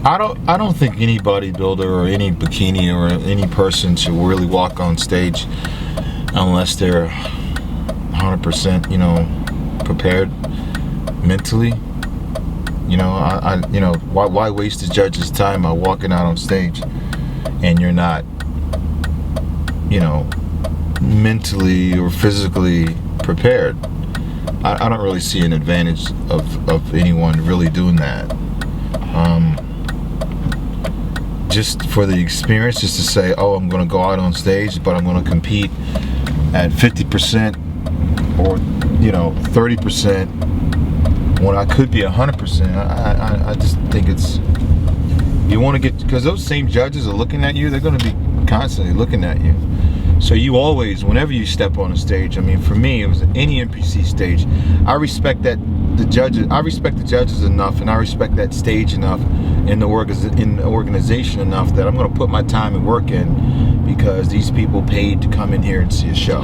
I don't think any bodybuilder or any bikini or any person should really walk on stage unless they're 100%, prepared mentally. Why waste the judge's time by walking out on stage and you're not, mentally or physically prepared? I don't really see an advantage of anyone really doing that. Just for the experience, just to say, oh, I'm going to go out on stage, but I'm going to compete at 50% or 30% when I could be 100%. I just think it's, you want to get, because those same judges are looking at you. They're going to be constantly looking at you. So you always, whenever you step on a stage, I mean, for me, it was any NPC stage, I respect the judges enough, and I respect that stage enough in the organization enough that I'm going to put my time and work in, because these people paid to come in here and see a show.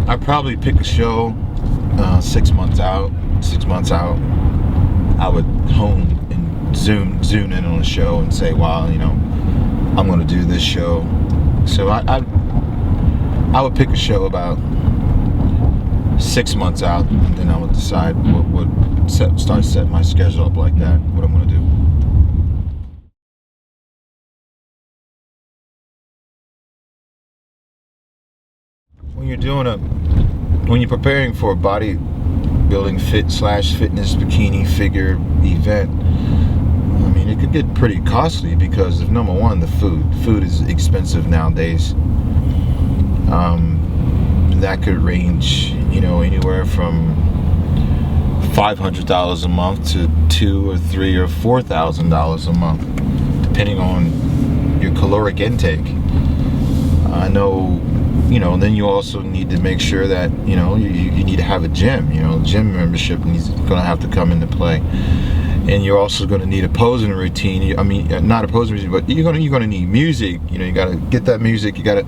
I'd probably pick a show 6 months out. 6 months out, I would hone and zoom in on a show and say, wow, I'm going to do this show. So I would pick a show about 6 months out, and then I would decide start setting my schedule up like that, what I'm going to do. When you're preparing for a bodybuilding fitness bikini figure event, I mean, it could get pretty costly because of, number one, the food is expensive nowadays. That could range, anywhere from $500 a month to $2,000 or $3,000 or $4,000 a month, depending on your caloric intake. I know, then you also need to make sure that, you need to have a gym. Gym membership is going to have to come into play. And you're also going to need a posing routine. I mean, not a posing routine, but you're going to need music. You got to get that music. You got to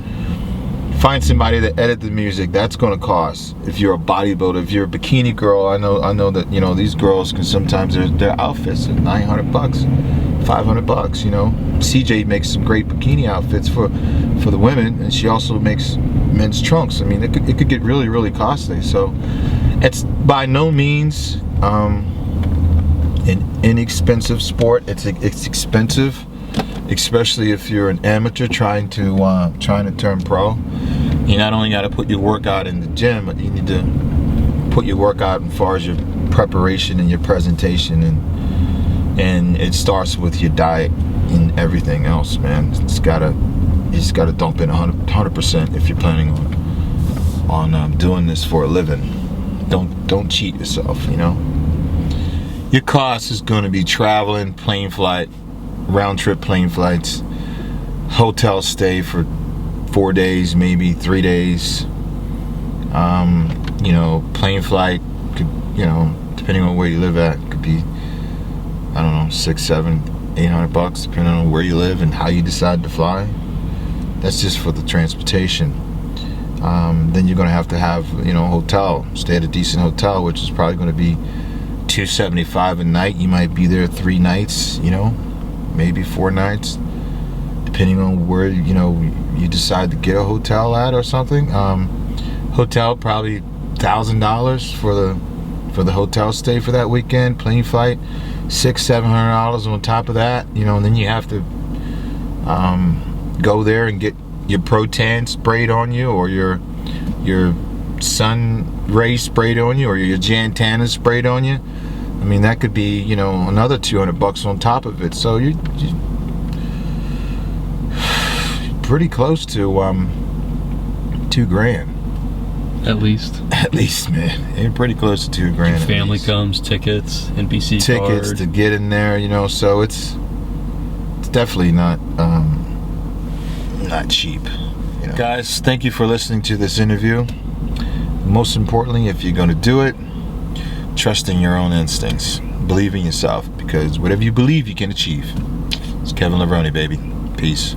find somebody to edit the music. That's going to cost. If you're a bodybuilder, if you're a bikini girl, I know that these girls can sometimes their outfits are $900, $500. CJ makes some great bikini outfits for the women, and she also makes men's trunks. I mean, it could get really, really costly. So it's by no means an inexpensive sport. It's expensive, especially if you're an amateur trying to turn pro. You not only got to put your workout in the gym, but you need to put your workout as far as your preparation and your presentation, and it starts with your diet and everything else, man. You just gotta dump in 100% if you're planning on doing this for a living. Don't cheat yourself. Your cost is going to be traveling, plane flight, round trip plane flights, hotel stay for 4 days, maybe 3 days. Plane flight could, depending on where you live at, could be, I don't know, $600, $700, $800, depending on where you live and how you decide to fly. That's just for the transportation. Then you're going to have, a hotel, stay at a decent hotel, which is probably going to be $275 a night. You might be there 3 nights, maybe 4 nights, depending on where you decide to get a hotel at or something. Hotel probably $1,000 for the hotel stay for that weekend. Plane flight $600-$700 on top of that. And then you have to go there and get your protan sprayed on you, or your sun ray sprayed on you, or your Jantana sprayed on you. I mean, that could be, another $200 on top of it. So you're pretty close to $2,000. At least. At least, man. You're pretty close to $2,000. Your family comes, tickets, NPC tickets card. to get in there, so it's definitely not cheap. Guys, thank you for listening to this interview. Most importantly, if you're going to do it, trust in your own instincts. Believe in yourself, because whatever you believe, you can achieve. It's Kevin Levrone, baby. Peace.